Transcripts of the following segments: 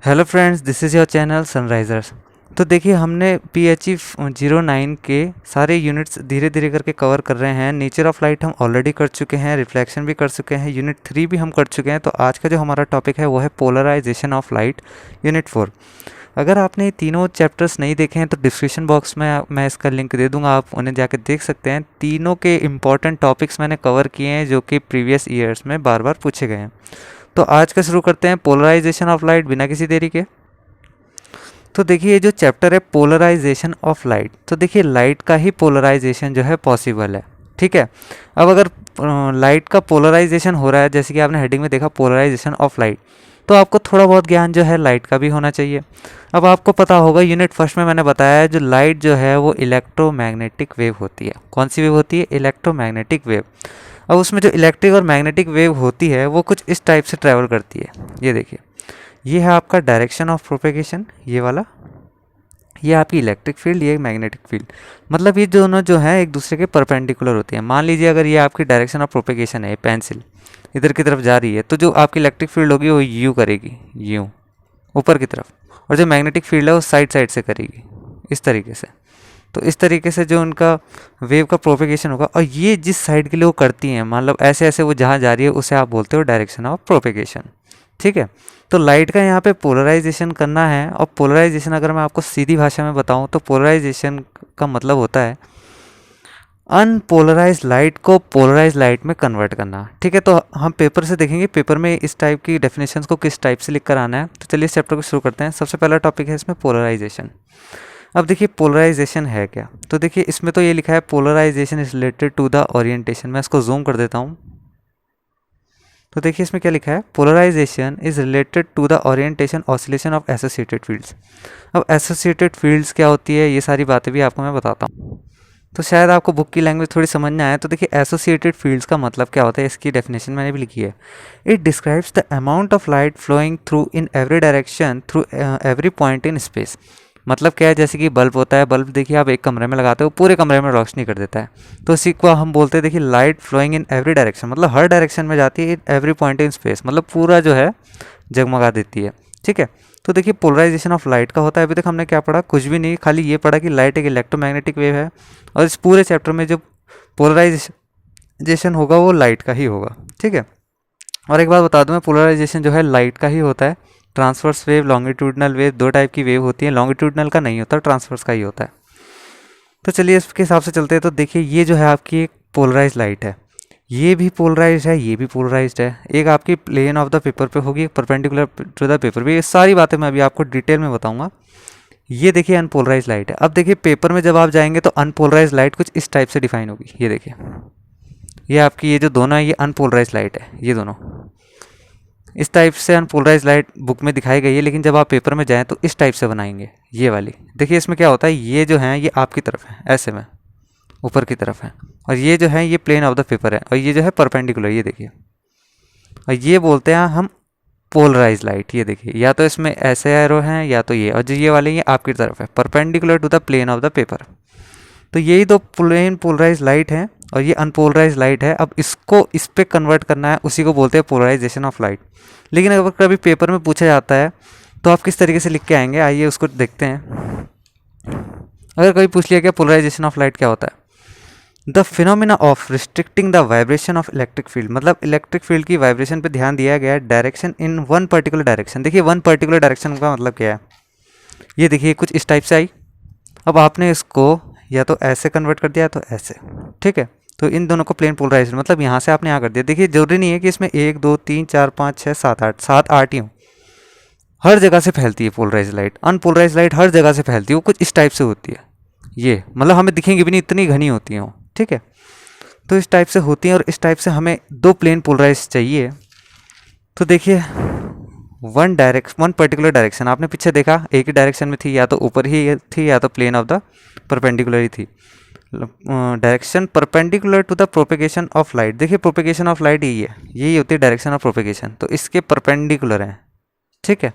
Hello friends, this is your channel Sunrisers. तो देखिए, हमने PHE 09 के सारे यूनिट्स धीरे धीरे करके कवर कर रहे हैं। नेचर ऑफ लाइट हम ऑलरेडी कर चुके हैं, रिफ्लेक्शन भी कर चुके हैं, यूनिट 3 भी हम कर चुके हैं। तो आज का जो हमारा टॉपिक है वो है पोलराइजेशन ऑफ लाइट, यूनिट 4। अगर आपने ये तीनों चैप्टर्स नहीं देखे हैं तो डिस्क्रिप्शन बॉक्स में मैं इसका लिंक दे दूंगा, आप उन्हें जाकर देख सकते हैं। तीनों के इम्पॉर्टेंट टॉपिक्स मैंने कवर किए हैं जो कि प्रीवियस ईयर्स में बार बार पूछे गए हैं। तो आज का शुरू करते हैं पोलराइजेशन ऑफ लाइट बिना किसी देरी के। तो देखिए, ये जो चैप्टर है पोलराइजेशन ऑफ लाइट, तो देखिए लाइट का ही पोलराइजेशन जो है पॉसिबल है। ठीक है। अब अगर लाइट का पोलराइजेशन हो रहा है, जैसे कि आपने हेडिंग में देखा पोलराइजेशन ऑफ लाइट, तो आपको थोड़ा बहुत ज्ञान जो है लाइट का भी होना चाहिए। अब आपको पता होगा, यूनिट फर्स्ट में मैंने बताया है, जो लाइट जो है वो इलेक्ट्रोमैग्नेटिक वेव होती है। कौन सी वेव होती है? Electromagnetic wave. अब उसमें जो इलेक्ट्रिक और मैग्नेटिक वेव होती है वो कुछ इस टाइप से ट्रैवल करती है। ये देखिए, ये है आपका डायरेक्शन ऑफ प्रोपेगेशन, ये वाला। ये आपकी इलेक्ट्रिक फील्ड, ये मैग्नेटिक फील्ड। मतलब ये दोनों जो है एक दूसरे के परपेंडिकुलर होती हैं। मान लीजिए अगर ये आपकी डायरेक्शन ऑफ प्रोपेगेशन है, पेंसिल इधर की तरफ जा रही है, तो जो आपकी इलेक्ट्रिक फील्ड होगी वो यू करेगी, यू ऊपर की तरफ। और जो मैग्नेटिक फील्ड है वो साइड साइड से करेगी, इस तरीके से। तो इस तरीके से जो उनका वेव का प्रोपेगेशन होगा, और ये जिस साइड के लिए वो करती हैं, मतलब ऐसे ऐसे वो जहाँ जा रही है, उसे आप बोलते हो डायरेक्शन ऑफ प्रोपेगेशन। ठीक है। तो लाइट का यहाँ पे पोलराइजेशन करना है। और पोलराइजेशन अगर मैं आपको सीधी भाषा में बताऊँ तो पोलराइजेशन का मतलब होता है अनपोलराइज लाइट को पोलराइज लाइट में कन्वर्ट करना। ठीक है। तो हम पेपर से देखेंगे, पेपर में इस टाइप की डेफिनेशंस को किस टाइप से लिख कर आना है। तो चलिए इस चैप्टर को शुरू करते हैं। सबसे पहला टॉपिक है इसमें पोलराइजेशन। अब देखिए पोलराइजेशन है क्या। तो देखिए इसमें तो ये लिखा है polarization is related to the orientation. मैं इसको जूम कर देता हूँ। तो देखिए इसमें क्या लिखा है, polarization is related to the orientation oscillation of associated fields. अब एसोसिएटेड फील्ड्स क्या होती है, ये सारी बातें भी आपको मैं बताता हूँ। तो शायद आपको बुक की लैंग्वेज थोड़ी समझ में आए। तो देखिए एसोसिएटेड फील्ड्स का मतलब क्या होता है, इसकी डेफिनेशन मैंने भी लिखी है। It describes the amount of light flowing through in every direction through every point in space. मतलब क्या है, जैसे कि बल्ब होता है, बल्ब देखिए आप एक कमरे में लगाते हो, पूरे कमरे में रोशनी कर देता है। तो इसी को हम बोलते हैं देखिए light flowing in every direction, मतलब हर डायरेक्शन में जाती है, in every point in space, मतलब पूरा जो है जगमगा देती है। ठीक है। तो देखिए पोलराइजेशन ऑफ लाइट का होता है, अभी तक हमने क्या पढ़ा, कुछ भी नहीं, खाली ये पढ़ा कि लाइट एक इलेक्ट्रोमैग्नेटिक वेव है। और इस पूरे चैप्टर में जो पोलराइजेशन होगा वो लाइट का ही होगा। ठीक है। और एक बात बता दूं मैं, पोलराइजेशन जो है लाइट का ही होता है। ट्रांसवर्स वेव, लॉन्गिट्यूडनल वेव, दो टाइप की वेव होती है। लॉन्गिट्यूडनल का नहीं होता, ट्रांसवर्स का ही होता है। तो चलिए इसके हिसाब से चलते हैं। तो देखिए ये जो है आपकी एक पोलराइज लाइट है, ये भी पोलराइज है, ये भी पोलराइज्ड है। एक आपकी प्लेन ऑफ द पेपर पे होगी, एक परपेंडिकुलर टू द पेपर पे। ये सारी बातें मैं अभी आपको डिटेल में बताऊंगा। ये देखिए अनपोलराइज लाइट है। अब देखिए पेपर में जब आप जाएंगे तो अनपोलराइज लाइट कुछ इस टाइप से डिफाइन होगी। ये देखिए, ये आपकी ये जो दोनों है, ये अनपोलराइज लाइट है। ये दोनों इस टाइप से अनपोलराइज लाइट बुक में दिखाई गई है, लेकिन जब आप पेपर में जाएं तो इस टाइप से बनाएंगे। ये वाली देखिए, इसमें क्या होता है, ये जो है ये आपकी तरफ है, ऐसे में ऊपर की तरफ है, और ये जो है ये प्लेन ऑफ द पेपर है, और ये जो है परपेंडिकुलर, ये देखिए। और ये बोलते हैं हम पोलराइज लाइट। ये देखिए, या तो इसमें ऐसे एरो हैं या तो ये, और जो ये वाले ये आपकी तरफ है, perpendicular to the plane of the paper. तो यही दो प्लेन पोलराइज लाइट हैं, और ये अनपोलराइज लाइट है। अब इसको इस पे कन्वर्ट करना है, उसी को बोलते हैं पोलराइजेशन ऑफ लाइट। लेकिन अगर कभी पेपर में पूछा जाता है तो आप किस तरीके से लिख के आएंगे, आइए उसको देखते हैं। अगर कभी पूछ लिया क्या पोलराइजेशन ऑफ लाइट क्या होता है, the phenomena of restricting the vibration of electric field, मतलब इलेक्ट्रिक फील्ड की वाइब्रेशन पे ध्यान दिया गया है, direction in one particular direction. देखिए वन पर्टिकुलर डायरेक्शन का मतलब क्या है, ये देखिए कुछ इस टाइप से आई। अब आपने इसको या तो ऐसे कन्वर्ट कर दिया तो ऐसे। ठीक है। तो इन दोनों को प्लेन पोलराइजेशन, मतलब यहाँ से आपने यहाँ कर दिया। देखिए जरूरी नहीं है कि इसमें 1 2 3 4 5 6 7 8 7 8 ही हो, हर जगह से फैलती है पोलराइज लाइट। अनपोलराइज लाइट हर जगह से फैलती है, वो कुछ इस टाइप से होती है। ये मतलब हमें दिखेंगी भी नहीं, इतनी घनी होती हैं वो। ठीक है। तो इस टाइप से होती हैं, और इस टाइप से हमें दो प्लेन पोलराइज चाहिए। तो देखिए वन पर्टिकुलर डायरेक्शन आपने पीछे देखा, एक ही डायरेक्शन में थी, या तो ऊपर ही थी या तो प्लेन ऑफ द परपेंडिकुलर ही थी। Direction perpendicular to the propagation of light. देखिए प्रोपेगेशन ऑफ लाइट यही है, यही होती है डायरेक्शन ऑफ प्रोपेगेशन, तो इसके परपेंडिकुलर हैं। ठीक है।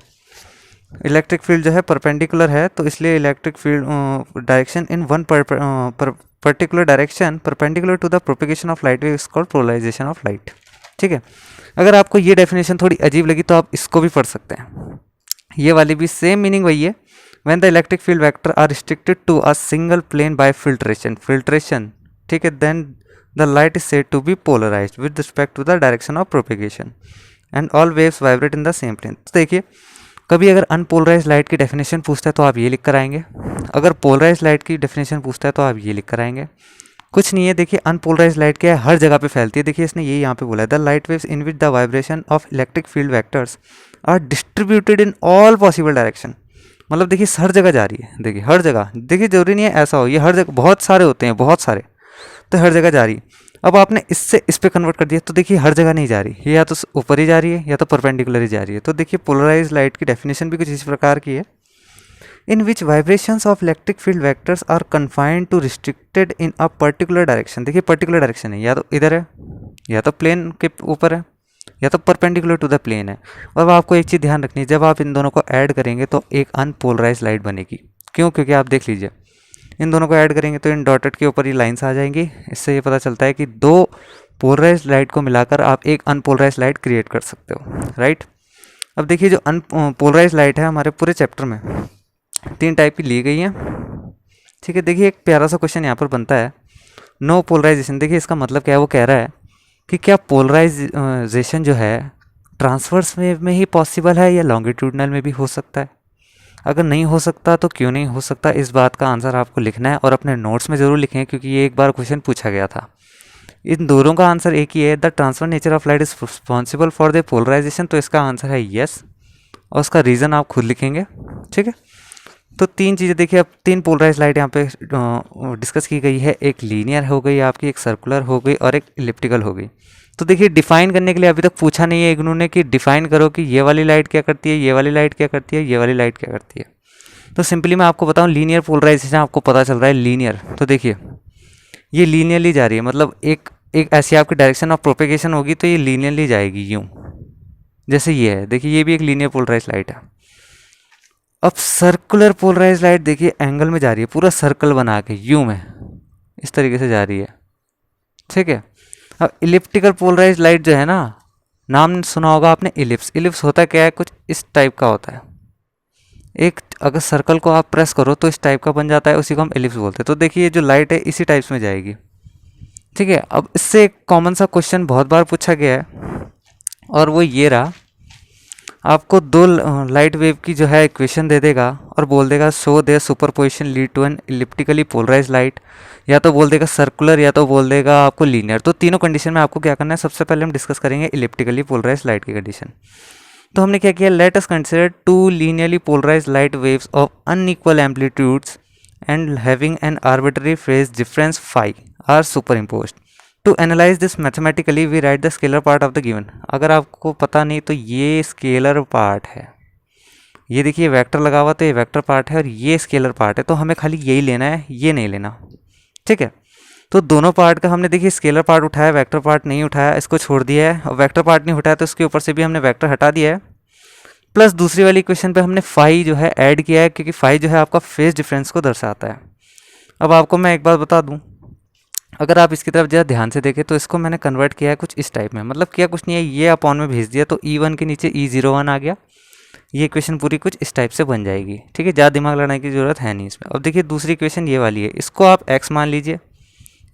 इलेक्ट्रिक फील्ड जो है परपेंडिकुलर है, तो इसलिए electric field direction in one particular direction perpendicular to the propagation of light is called polarisation of light. ठीक है। अगर आपको ये डेफिनेशन थोड़ी अजीब लगी तो आप इसको भी पढ़ सकते हैं। ये वाली भी सेम मीनिंग वही है। When the electric field vector are restricted to a single plane by filtration, ठीक है, then the light is said to be polarised with respect to the direction of propagation and all waves vibrate in the same plane. तो देखिए, कभी अगर unpolarise light की definition पूछता है तो आप ये लिख कर आएंगे, अगर पोलराइज लाइट की डेफिनेशन पूछता है तो आप ये लिख कर आएंगे। कुछ नहीं है, देखिए अनपोलराइज लाइट क्या है, हर जगह पे फैलती है। देखिए इसने ये यहाँ पे बोला है, the light waves in which the vibration of electric field vectors are distributed in all possible direction. मतलब देखिए हर जगह जा रही है, देखिए हर जगह, देखिए जरूरी नहीं है ऐसा हो, ये हर जगह बहुत सारे होते हैं, बहुत सारे, तो हर जगह जा रही है। अब आपने इससे इस पे कन्वर्ट कर दिया तो देखिए हर जगह नहीं जा रही, ये या तो ऊपर ही जा रही है या तो परपेंडिकुलर ही जा रही है। तो देखिए पोलराइज लाइट की डेफिनेशन भी कुछ इस प्रकार की है, in which vibrations of electric field vectors are confined to restricted in a particular direction। देखिए पर्टिकुलर डायरेक्शन है, या तो इधर है, या तो प्लेन के ऊपर है, या तो परपेंडिकुलर टू द प्लेन है। अब आपको एक चीज़ ध्यान रखनी है, जब आप इन दोनों को ऐड करेंगे तो एक अनपोलराइज लाइट बनेगी। क्यों? क्योंकि आप देख लीजिए, इन दोनों को ऐड करेंगे तो इन डॉटेड के ऊपर ये लाइन्स आ जाएंगी। इससे ये पता चलता है कि दो पोलराइज लाइट को मिलाकर आप एक अनपोलराइज लाइट क्रिएट कर सकते हो, राइट। अब देखिए जो अनपोलराइज लाइट है हमारे पूरे चैप्टर में 3 टाइप की ली गई हैं, ठीक है। देखिए एक प्यारा सा क्वेश्चन यहाँ पर बनता है, नो पोलराइजेशन। देखिए इसका मतलब क्या है, वो कह रहा है कि क्या पोलराइजेशन जो है ट्रांसवर्स वेव में ही पॉसिबल है या लॉन्गिट्यूडनल में भी हो सकता है। अगर नहीं हो सकता तो क्यों नहीं हो सकता, इस बात का आंसर आपको लिखना है और अपने नोट्स में ज़रूर लिखें, क्योंकि ये एक बार क्वेश्चन पूछा गया था। इन दोनों का आंसर एक ही है, the transfer nature of light is responsible for the polarisation. तो इसका आंसर है यस, और उसका रीज़न आप खुद लिखेंगे, ठीक है। तो 3 चीज़ें देखिए, अब 3 पोलराइज लाइट यहाँ पे डिस्कस की गई है, एक लीनियर हो गई आपकी, एक सर्कुलर हो गई और एक इलिप्टिकल हो गई। तो देखिए डिफाइन करने के लिए अभी तक पूछा नहीं है इग्नू ने कि डिफाइन करो कि ये वाली लाइट क्या करती है, ये वाली लाइट क्या करती है, ये वाली लाइट क्या करती है। तो सिंपली मैं आपको बताऊँ, लीनियर पोलराइजेशन आपको पता चल रहा है लीनियर, तो देखिए ये लीनियरली जा रही है, मतलब एक ऐसी आपकी डायरेक्शन ऑफ प्रोपेगेशन होगी तो ये लीनियरली जाएगी यूँ, जैसे ये है। देखिए ये भी एक लीनियर पोलराइज लाइट है। अब सर्कुलर पोलराइज लाइट देखिए एंगल में जा रही है, पूरा सर्कल बना के यू में इस तरीके से जा रही है, ठीक है। अब इलिप्टिकल पोलराइज लाइट जो है ना, नाम सुना होगा आपने इलिप्स। इलिप्स होता क्या है, कुछ इस टाइप का होता है, एक अगर सर्कल को आप प्रेस करो तो इस टाइप का बन जाता है, उसी को हम इलिप्स बोलते हैं। तो देखिए ये जो लाइट है इसी टाइप्स में जाएगी, ठीक है। अब इससे एक कॉमन सा क्वेश्चन बहुत बार पूछा गया है और वो ये रहा, आपको 2 लाइट वेव की जो है इक्वेशन दे देगा और बोल देगा show there superposition lead to an elliptically polarise light, या तो बोल देगा सर्कुलर या तो बोल देगा आपको लीनियर। तो तीनों कंडीशन में आपको क्या करना है, सबसे पहले हम डिस्कस करेंगे इलिप्टिकली पोलराइज लाइट की कंडीशन। तो हमने क्या किया, let us consider 2 linearly polarise light waves of unequal amplitudes and having an arbitrary phase difference phi are superimposed. To analyse this mathematically we write the scalar part of the given. अगर आपको पता नहीं तो ये scalar part है, ये देखिए vector लगा हुआ तो ये वेक्टर पार्ट है और ये स्केलर पार्ट है, तो हमें खाली यही लेना है, ये नहीं लेना, ठीक है। तो दोनों पार्ट का हमने देखिए स्केलर पार्ट उठाया, वेक्टर पार्ट नहीं उठाया, इसको छोड़ दिया है, और वेक्टर पार्ट नहीं उठाया तो इसके ऊपर से भी हमने वेक्टर हटा दिया है, प्लस दूसरी वाली इक्वेशन पे हमने फाई जो है ऐड किया है, क्योंकि फाई जो है आपका फेज डिफरेंस को दर्शाता है। अब आपको मैं एक बात बता दूं, अगर आप इसकी तरफ ज़रा ध्यान से देखें तो इसको मैंने कन्वर्ट किया है कुछ इस टाइप में, मतलब किया कुछ नहीं है, ये अपॉन में भेज दिया तो E1 के नीचे E01 आ गया, ये इक्वेशन पूरी कुछ इस टाइप से बन जाएगी, ठीक है। ज़्यादा दिमाग लगाने की ज़रूरत है नहीं इसमें। अब देखिए दूसरी इक्वेशन ये वाली है, इसको आप x मान लीजिए,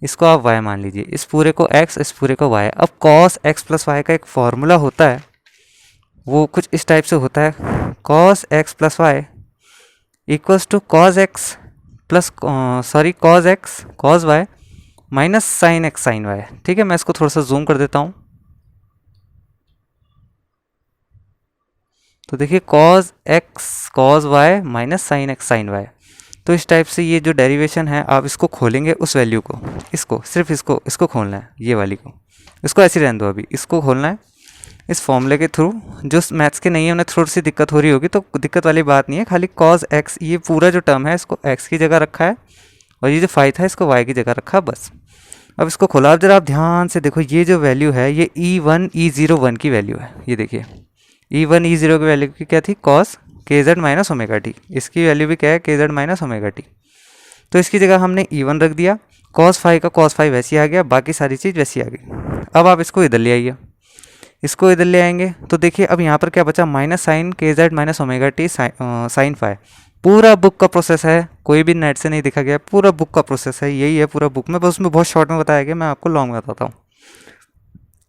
इसको आप y मान लीजिए, इस पूरे को x, इस पूरे को y। अब cos x प्लस y का एक फॉर्मूला होता है, वो कुछ इस टाइप से होता है, cos x plus y equals to cos x प्लस cos x cos y minus sine x sine y, ठीक है। मैं इसको थोड़ा सा जूम कर देता हूँ, तो देखिए cos x cos y minus sine x sine y. तो इस टाइप से ये जो डेरिवेशन है आप इसको खोलेंगे उस वैल्यू को, इसको सिर्फ इसको खोलना है, ये वाली को, इसको ऐसे रहने दो, अभी इसको खोलना है इस फॉर्मूले के थ्रू। जो मैथ्स के नहीं है उन्हें थोड़ी सी दिक्कत हो रही होगी, तो दिक्कत वाली बात नहीं है, खाली cos x ये पूरा जो टर्म है इसको x की जगह रखा है और ये जो फाई था इसको y की जगह रखा, बस। अब इसको खोला, अब जरा आप ध्यान से देखो, ये जो वैल्यू है ये E1 E01 की वैल्यू है, ये देखिए E1 E0 की वैल्यू की क्या थी, cos kz minus omega T, इसकी वैल्यू भी क्या है kz माइनस ओमेगा टी। तो इसकी जगह हमने E1 रख दिया, cos फाई का cos फाई वैसी आ गया, बाकी सारी चीज़ वैसी आ गई। अब आप इसको इधर ले आइए, इसको इधर ले आएंगे तो देखिए अब यहाँ पर क्या बचा, माइनस साइन के z minus omega t sine phi. पूरा बुक का प्रोसेस है, कोई भी नेट से नहीं दिखा गया, पूरा बुक का प्रोसेस है, यही है पूरा बुक में, बस उसमें बहुत शॉर्ट में बताया गया, मैं आपको लॉन्ग में बताता हूँ।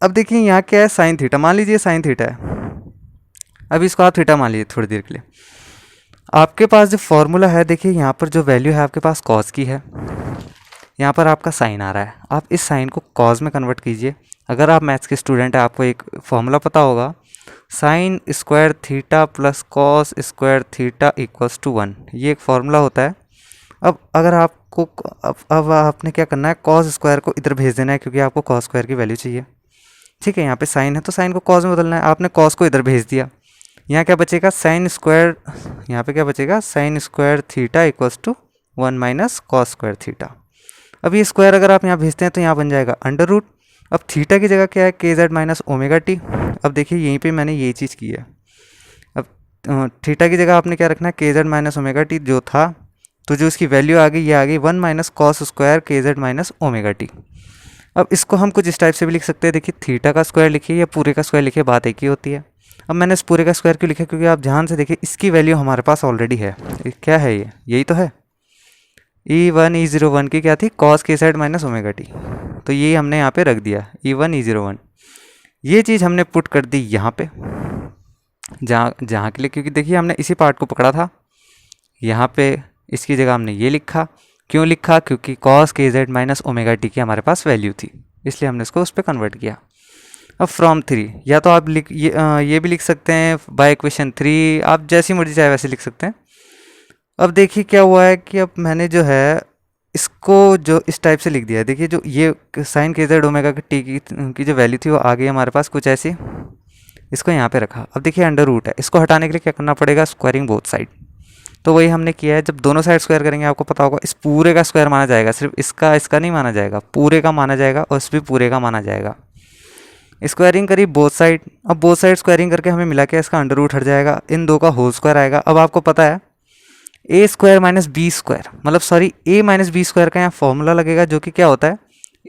अब देखिए यहाँ क्या है, साइन थीटा, मान लीजिए साइन थीटा है, अब इसको आप थीटा मान लीजिए थोड़ी देर के लिए। आपके पास जो फॉर्मूला है, देखिए यहाँ पर जो वैल्यू है आपके पास कॉस की है, यहाँ पर आपका साइन आ रहा है, आप इस साइन को कॉस में कन्वर्ट कीजिए। अगर आप मैथ्स के स्टूडेंट हैं आपको एक फॉर्मूला पता होगा, sine square theta plus cos square theta equals to 1, ये एक फॉर्मूला होता है। अब अगर आपको अब आपने क्या करना है, कॉस स्क्वायर को इधर भेज देना है क्योंकि आपको कॉस स्क्वायर की वैल्यू चाहिए, ठीक है। यहाँ पे साइन है तो साइन को कॉस में बदलना है, आपने कॉस को इधर भेज दिया, यहाँ क्या बचेगा, साइन स्क्वायर, यहाँ पे क्या बचेगा, sine square theta equals to 1 minus cos square theta. अब ये स्क्वायर अगर आप यहाँ भेजते हैं तो यहाँ बन जाएगा अंडर रूट। अब थीटा की जगह क्या है, के जेड माइनस ओमेगा टी। अब देखिए यहीं पे मैंने ये चीज़ की है, अब थीटा की जगह आपने क्या रखना है, के जेड माइनस ओमेगा टी जो था, तो जो इसकी वैल्यू आ गई ये आ गई 1 माइनस कॉस स्क्वायर के जेड माइनस ओमेगा टी। अब इसको हम कुछ इस टाइप से भी लिख सकते हैं, देखिए थीटा का स्क्वायर लिखिए या पूरे का स्क्वायर लिखिए, बात एक ही होती है। अब मैंने इस पूरे का स्क्वायर क्यों लिखा, क्योंकि आप ध्यान से देखिए इसकी वैल्यू हमारे पास ऑलरेडी है, क्या है ये, यही तो है, E1 E01 की क्या थी, कॉस के साइड माइनस ओमेगा टी, तो ये हमने यहाँ पे रख दिया E1 E01। ये चीज़ हमने पुट कर दी यहाँ पे, जहाँ के लिए, क्योंकि देखिए हमने इसी पार्ट को पकड़ा था, यहाँ पे इसकी जगह हमने ये लिखा, क्यों लिखा, क्योंकि कॉस के जेड माइनस ओमेगा टी की हमारे पास वैल्यू थी, इसलिए हमने इसको उस पर कन्वर्ट किया। अब फ्रॉम 3, या तो आप ये भी लिख सकते हैं बाय इक्वेशन 3, आप जैसी मर्जी चाहे वैसे लिख सकते हैं। अब देखिए क्या हुआ है कि अब मैंने जो है इसको जो इस टाइप से लिख दिया है, देखिए जो ये साइन के जेड ओमेगा टी की जो वैल्यू थी वो आ गई हमारे पास कुछ ऐसी, इसको यहाँ पे रखा। अब देखिए अंडर रूट है, इसको हटाने के लिए क्या करना पड़ेगा, स्क्वायरिंग बोथ साइड, तो वही हमने किया है। जब दोनों साइड स्क्वायर करेंगे आपको पता होगा इस पूरे का स्क्वायर माना जाएगा, सिर्फ इसका नहीं माना जाएगा, पूरे का माना जाएगा और इस भी पूरे का माना जाएगा। स्क्वायरिंग करी बोथ साइड, अब बोथ साइड स्क्वायरिंग करके हमें मिला क्या, इसका अंडर रूट हट जाएगा, इन दो का होल स्क्वायर आएगा। अब आपको पता है a square minus b square, मतलब sorry a minus b square का यहाँ फॉर्मूला लगेगा, जो कि क्या होता है,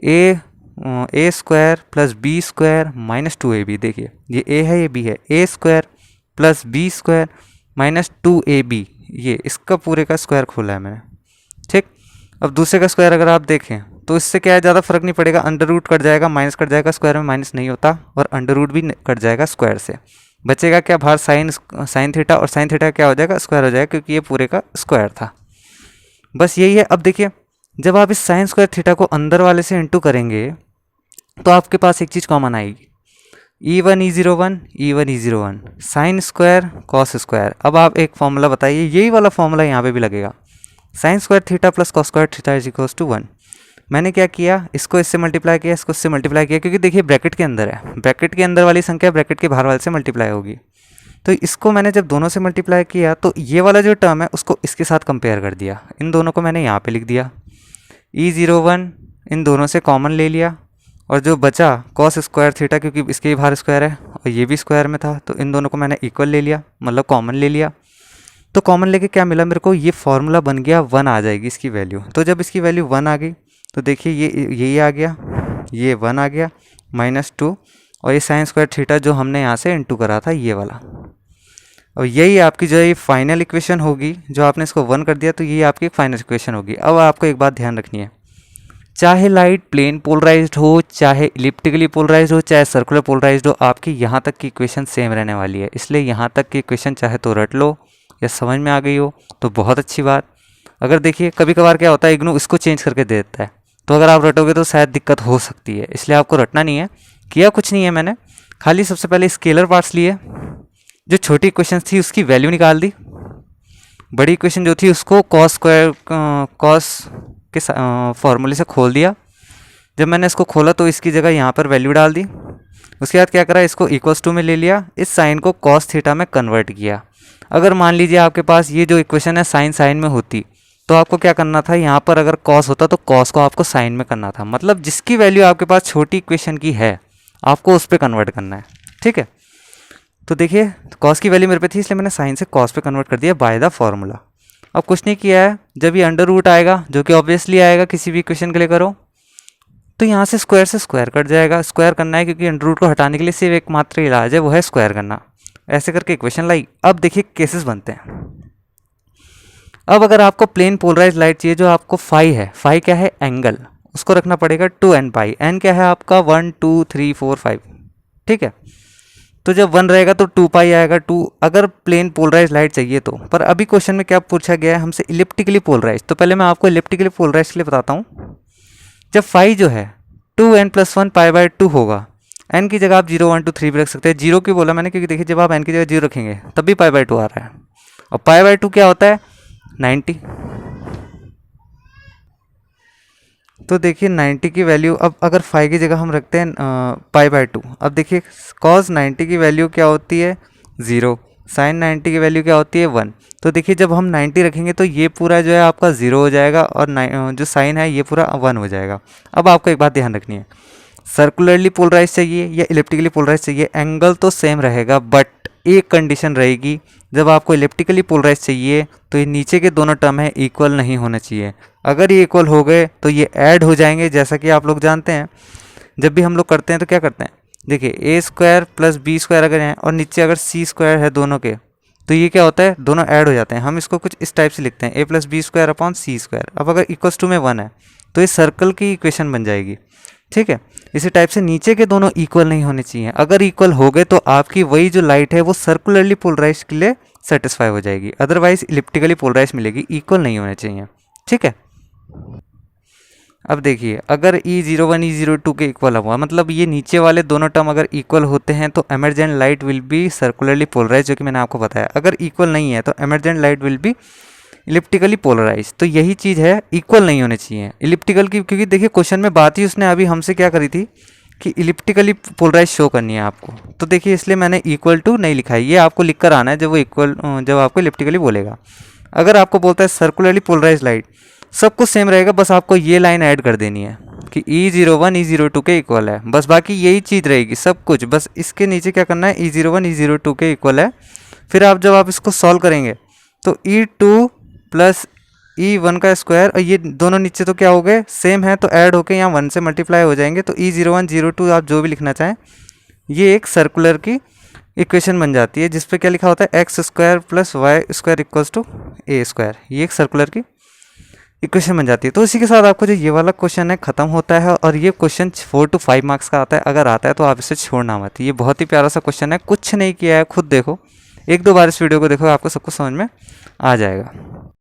a square plus b square minus 2ab। देखिए ये ए है ये बी है, a square plus b square minus 2ab, ये इसका पूरे का स्क्वायर खोला है मैंने, ठीक। अब दूसरे का स्क्वायर अगर आप देखें तो इससे क्या है, ज़्यादा फर्क नहीं पड़ेगा, अंडर रूट कट जाएगा, माइनस कट जाएगा, स्क्वायर में माइनस नहीं होता, और अंडर रूट भी कट जाएगा स्क्वायर से, बचेगा क्या बाहर, साइन थीटा, और साइन थीटा क्या हो जाएगा, स्क्वायर हो जाएगा, क्योंकि ये पूरे का स्क्वायर था। बस यही है। अब देखिए जब आप इस साइन स्क्वायर थीटा को अंदर वाले से इंटू करेंगे तो आपके पास एक चीज़ कॉमन आएगी, E1 E01 E1 E01 sine square cos square. अब आप एक फॉर्मूला बताइए, यही वाला फॉर्मूला यहाँ पे भी लगेगा, sine square theta plus cos square theta is equals to 1। मैंने क्या किया, इसको इससे मल्टीप्लाई किया, इसको इससे मल्टीप्लाई किया, क्योंकि देखिए ब्रैकेट के अंदर है, ब्रैकेट के अंदर वाली संख्या ब्रैकेट के बाहर वाले से मल्टीप्लाई होगी, तो इसको मैंने जब दोनों से मल्टीप्लाई किया तो ये वाला जो टर्म है उसको इसके साथ कंपेयर कर दिया, इन दोनों को मैंने यहाँ पे लिख दिया, E01 इन दोनों से कॉमन ले लिया, और जो बचा कॉस स्क्वायर थीटा, क्योंकि इसके भी बाहर स्क्वायर है और ये भी स्क्वायर में था, तो इन दोनों को मैंने इक्वल ले लिया, मतलब कॉमन ले लिया। तो कॉमन लेके क्या मिला मेरे को, ये फॉर्मूला बन गया 1 आ जाएगी इसकी वैल्यू। तो जब इसकी वैल्यू 1 आ गई तो देखिए ये आ गया, ये 1 आ गया -2, और ये साइन स्क्वायर थीटा जो हमने यहाँ से इंटू करा था ये वाला, और यही आपकी जो ये फाइनल इक्वेशन होगी, जो आपने इसको 1 कर दिया तो ये आपकी फाइनल इक्वेशन होगी। अब आपको एक बात ध्यान रखनी है, चाहे लाइट प्लेन पोलराइज्ड हो, चाहे इलिप्टिकली पोलराइज्ड हो, चाहे सर्कुलर पोलराइज्ड हो, आपकी यहाँ तक की इक्वेशन सेम रहने वाली है। इसलिए यहाँ तक की इक्वेशन चाहे तो रट लो, या समझ में आ गई हो तो बहुत अच्छी बात। अगर देखिए कभी कभार क्या होता है, इग्नू इसको चेंज करके दे देता है, तो अगर आप रटोगे तो शायद दिक्कत हो सकती है, इसलिए आपको रटना नहीं है। किया कुछ नहीं है मैंने, खाली सबसे पहले स्केलर पार्ट्स लिए, जो छोटी इक्वेशन थी उसकी वैल्यू निकाल दी, बड़ी इक्वेशन जो थी उसको कॉस के फॉर्मूले से खोल दिया। जब मैंने इसको खोला तो इसकी जगह यहाँ पर वैल्यू डाल दी, उसके बाद क्या करा, इसको इक्वल्स टू में ले लिया, इस साइन को कॉस थीटा में कन्वर्ट किया। अगर मान लीजिए आपके पास ये जो इक्वेशन है साइन में होती, तो आपको क्या करना था, यहाँ पर अगर कॉस होता तो कॉस को आपको साइन में करना था, मतलब जिसकी वैल्यू आपके पास छोटी इक्वेशन की है आपको उस पर कन्वर्ट करना है, ठीक है। तो देखिए कॉस की वैल्यू मेरे पे थी, इसलिए मैंने साइन से कॉस पे कन्वर्ट कर दिया बाय द फॉर्मूला। अब कुछ नहीं किया है, जब ये अंडर रूट आएगा, जो कि ऑब्वियसली आएगा किसी भी इक्वेशन के लिए करो, तो यहाँ से स्क्वायर कट जाएगा, स्क्वायर करना है क्योंकि अंडर रूट को हटाने के लिए सिर्फ एकमात्र इलाज है, वो है स्क्वायर करना। ऐसे करके इक्वेशन लाई। अब देखिए केसेस बनते हैं। अब अगर आपको प्लेन पोलराइज लाइट चाहिए, जो आपको फाई है, फाई क्या है, एंगल, उसको रखना पड़ेगा 2n पाई। n क्या है आपका 1 2 3 4 5, ठीक है। तो जब 1 रहेगा तो 2 पाई आएगा 2, अगर प्लेन पोलराइज लाइट चाहिए तो। पर अभी क्वेश्चन में क्या पूछा गया है हमसे, इलिप्टिकली पोलराइज। तो पहले मैं आपको इलिप्टिकली पोलराइज के लिए बताता हूँ। जब फाई जो है 2n+1 π/2 होगा, n की जगह आप 0 1 2 3 भी रख सकते हैं। 0 क्यों बोला मैंने, क्योंकि देखिए जब आप n की जगह 0 रखेंगे तब भी π/2 आ रहा है, और π/2 क्या होता है 90। तो देखिए 90 की वैल्यू, अब अगर फाई की जगह हम रखते हैं π/2, अब देखिए cos 90 की वैल्यू क्या होती है 0, sin 90 की वैल्यू क्या होती है 1। तो देखिए जब हम 90 रखेंगे तो ये पूरा जो है आपका 0 हो जाएगा, और जो साइन है ये पूरा 1 हो जाएगा। अब आपको एक बात ध्यान रखनी है, सर्कुलरली पोलराइज चाहिए या इलिप्टिकली पोलराइज चाहिए, एंगल तो सेम रहेगा, बट एक कंडीशन रहेगी, जब आपको इलिप्टिकली पोलराइज चाहिए तो ये नीचे के दोनों टर्म है इक्वल नहीं होने चाहिए। अगर ये इक्वल हो गए तो ये ऐड हो जाएंगे। जैसा कि आप लोग जानते हैं जब भी हम लोग करते हैं तो क्या करते हैं, देखिए a² + b² अगर है और नीचे अगर c² है दोनों के, तो ये क्या होता है, दोनों ऐड हो जाते हैं। हम इसको कुछ इस टाइप से लिखते हैं a + b² / c²। अब अगर इक्वल्स टू में 1 है तो ये सर्कल की इक्वेशन बन जाएगी, ठीक है। इसी टाइप से नीचे के दोनों इक्वल नहीं होने चाहिए, अगर इक्वल हो गए तो आपकी वही जो लाइट है वो सर्कुलरली पोलराइज के लिए सेटिस्फाई हो जाएगी, अदरवाइज इलिप्टिकली पोलराइज मिलेगी, इक्वल नहीं होने चाहिए, ठीक है। अब देखिए अगर E01 E02 के इक्वल हुआ, मतलब ये नीचे वाले दोनों टर्म अगर इक्वल होते हैं तो emergent light will be circularly polarise, जो कि मैंने आपको बताया। अगर इक्वल नहीं है तो emergent light will be elliptically polarise. तो यही चीज़ है, इक्वल नहीं होने चाहिए इलिप्टिकल की, क्योंकि देखिए क्वेश्चन में बात ही उसने अभी हमसे क्या करी थी कि इलिप्टिकली पोलराइज शो करनी है आपको। तो देखिए इसलिए मैंने इक्वल टू नहीं लिखा है, ये आपको लिख कर आना है जब वो इक्वल, जब आपको इलिप्टिकली बोलेगा। अगर आपको बोलता है सर्कुलरली पोलराइज लाइट, सब कुछ सेम रहेगा, बस आपको ये लाइन ऐड कर देनी है कि E01 E02 के इक्वल है, बस बाकी यही चीज़ रहेगी सब कुछ, बस इसके नीचे क्या करना है E01 E02 के इक्वल है। फिर आप जब आप इसको सॉल्व करेंगे तो E2 + E1 का स्क्वायर, और ये दोनों नीचे तो क्या हो गए सेम है, तो ऐड होके यहाँ 1 से मल्टीप्लाई हो जाएंगे। तो E01 E02 आप जो भी लिखना चाहें, ये एक सर्कुलर की इक्वेशन बन जाती है, जिस पे क्या लिखा होता है x² + y² = a²। ये एक सर्कुलर की इक्वेशन बन जाती है। तो इसी के साथ आपको जो ये वाला क्वेश्चन है ख़त्म होता है, और ये क्वेश्चन 4 to 5 मार्क्स का आता है। अगर आता है तो आप इसे छोड़ना मत, ये बहुत ही प्यारा सा क्वेश्चन है, कुछ नहीं किया है, खुद देखो, 1-2 बार इस वीडियो को देखो, आपको सब कुछ समझ में आ जाएगा।